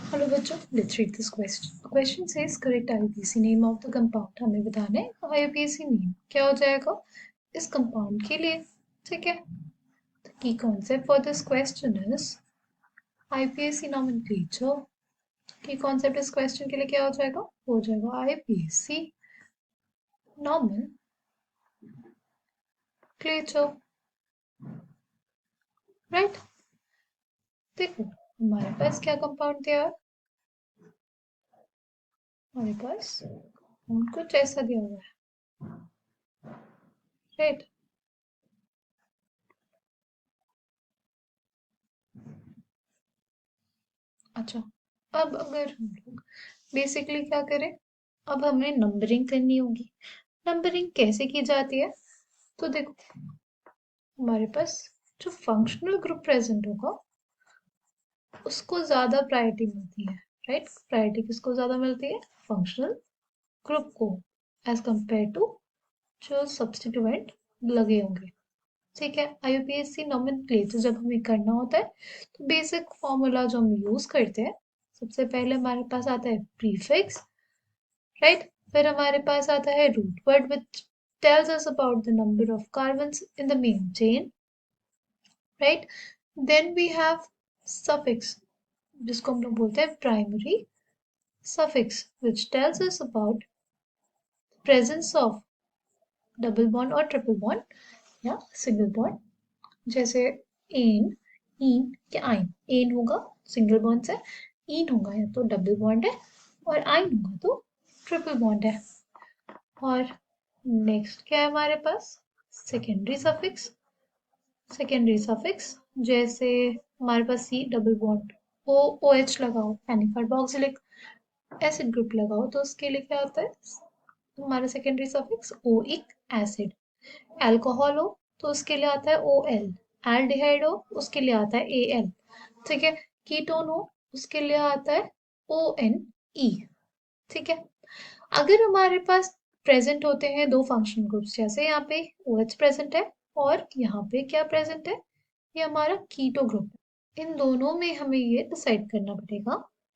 Hello बच्चों, let's read this question. Question says correct IUPAC name of the compound. हमें बताना है IUPAC name क्या हो जाएगा इस कंपाउंड के लिए। ठीक है, the key concept for this question is IUPAC nomenclature. की कॉन्सेप्ट इस क्वेश्चन के लिए क्या हो जाएगा, हो जाएगा आईयूपीएसी नॉमेनक्लेचर। राइट, देखो हमारे पास क्या कंपाउंड दिया है। हमारे पास कंपाउंड कुछ ऐसा दिया हुआ है। राइट, अच्छा, अब अगर हम लोग बेसिकली क्या करें, अब हमें नंबरिंग करनी होगी। नंबरिंग कैसे की जाती है, तो देखो हमारे पास जो फंक्शनल ग्रुप प्रेजेंट होगा उसको ज्यादा प्रायोरिटी मिलती है। राइट, प्रायोरिटी किसको ज्यादा मिलती है, फंक्शनल ग्रुप को, एज कंपेयर टू जो सब्स्टिट्यूएंट लगे होंगे। ठीक है, आईयूपीएसी नॉमेनक्लेचर जब हमें करना होता है तो बेसिक फॉर्मूला जो हम यूज करते हैं, सबसे पहले हमारे पास आता है प्रीफिक्स। राइट, फिर हमारे पास आता है root word which tells us about the number of carbons in the main chain. Right, then we have suffix जिसको हम लोग बोलते हैं primary suffix which tells us about presence of double bond और ट्रिपल बॉन्ड या single bond. जैसे N, इन या आइन। एन होगा सिंगल बॉन्ड से, इन होगा या तो डबल बॉन्ड है, और आइन होगा तो ट्रिपल बॉन्ड है। और नेक्स्ट क्या है हमारे पास, सेकेंडरी सफिक्स। सेकेंडरी सफिक्स जैसे हमारे पास C double bond O O H लगाओ, यानी कार्बोक्सिलिक एसिड ग्रुप लगाओ, तो उसके लिए क्या होता है हमारा secondary suffix oic acid. Alcohol हो तो उसके लिए आता है ओ एल। एल्डिहाइड हो उसके लिए आता है ए एल। ठीक है, कीटोन हो उसके लिए आता है ओ एन ई। ठीक है, अगर हमारे पास प्रेजेंट होते हैं दो फंक्शनल ग्रुप्स, जैसे यहाँ पे OH प्रेजेंट है और यहाँ पे क्या प्रेजेंट है, ये हमारा कीटो ग्रुप है। इन दोनों में हमें ये डिसाइड करना पड़ेगा।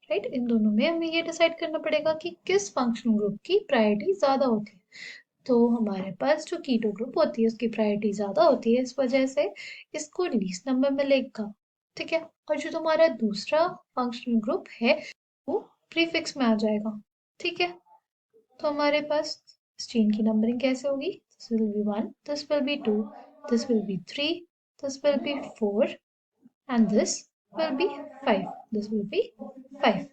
राइट, इन दोनों में हमें ये डिसाइड करना पड़ेगा कि किस फंक्शनल ग्रुप की प्रायोरिटी ज्यादा होती है। तो हमारे पास जो कीटो ग्रुप होती है उसकी प्रायोरिटी ज्यादा होती है, इस वजह से इसको लीस्ट नंबर मिलेगा। ठीक है, और जो तुम्हारा दूसरा फंक्शनल ग्रुप है वो प्रीफिक्स में आ जाएगा। ठीक है, तो हमारे पास चेन की नंबरिंग कैसे होगी, this will be 1, this will be 2, this will be 3, this will be 4 and this will be 5, this will be 5।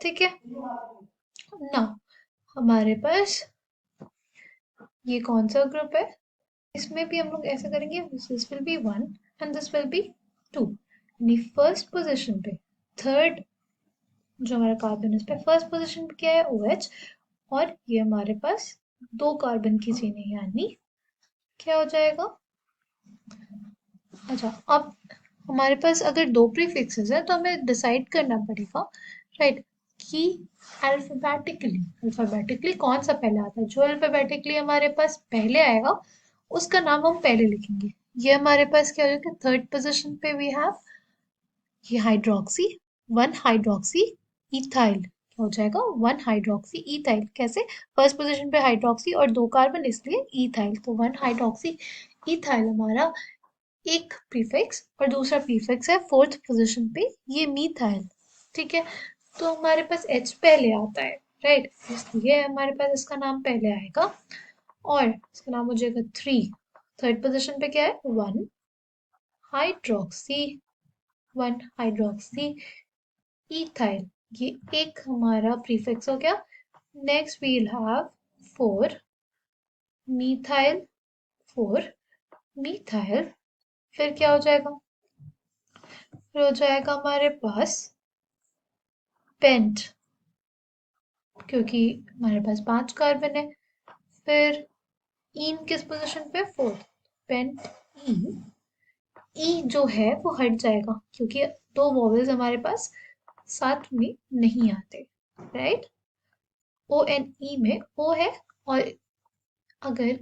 ठीक है ना, हमारे पास ये कौन सा ग्रुप है, इसमें भी हम लोग ऐसा करेंगे, this will be 1 and this will be 2, यानी फर्स्ट पोजीशन पे थर्ड जो हमारा कार्बन है इस पे फर्स्ट पोजीशन पे क्या है OH, और ये हमारे पास दो कार्बन की चेन है, यानी क्या हो जाएगा। अच्छा, अब हमारे पास अगर दो प्रीफिक्सेस है तो हमें डिसाइड करना पड़ेगा। राइट, कि अल्फाबेटिकली अल्फाबेटिकली कौन सा पहले आता है। जो अल्फाबेटिकली हमारे पास पहले आएगा उसका नाम हम पहले लिखेंगे। ये हमारे पास क्या हो जाएगा, थर्ड पोजीशन पे वी हैव ये हाइड्रोक्सी, वन हाइड्रोक्सी इथाइल। क्या हो जाएगा, वन हाइड्रोक्सी इथाइल। कैसे, फर्स्ट पोजीशन पे हाइड्रोक्सी और दो कार्बन इसलिए इथाइल, तो वन हाइड्रोक्सी इथाइल हमारा एक प्रीफिक्स, और दूसरा प्रीफिक्स है फोर्थ पोजीशन पे ये मीथाइल। ठीक है, तो हमारे पास H पहले आता है। राइट, इसलिए हमारे पास इसका नाम पहले आएगा और इसका नाम हो जाएगा 3। थर्ड पोजीशन पे क्या है, हाइड्रोक्सी वन हाइड्रोक्सी इथाइल, ये एक हमारा प्रीफिक्स हो गया। Next we'll have 4 methyl, 4 methyl. फिर क्या हो जाएगा, फिर हो जाएगा हमारे पास पेंट, क्योंकि हमारे पास 5 कार्बन है। फिर इन किस पोजीशन पे, फोर्थ, पेंट ई। ई जो है वो हट जाएगा क्योंकि दो वॉवेल्स हमारे पास साथ में नहीं आते। राइट, ओ एन ई में ओ है, और अगर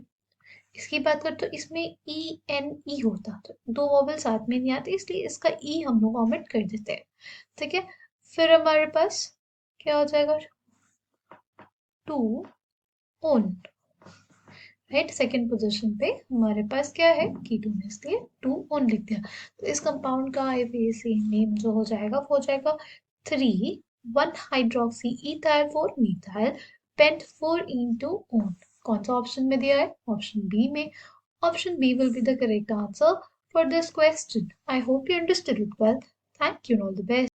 इसकी बात करें तो इसमें ई एन ई होता, तो दो वॉवेल साथ में नहीं आते, इसलिए इसका ई हम लोग ऑमिट कर देते हैं। ठीक है, फिर हमारे पास क्या हो जाएगा, two one, right. Second position पे हमारे पास क्या है, कीटोन, इसलिए टू ओन लिख दिया। तो इस कंपाउंड का आईपीएसी नेम जो हो जाएगा वो हो जाएगा 3 1 hydroxy ethyl 4 methyl pent 4 into one. कौन सा ऑप्शन में दिया है, ऑप्शन बी में। Option b will be the correct answer for this question. I hope you understood it well. Thank you and all the best.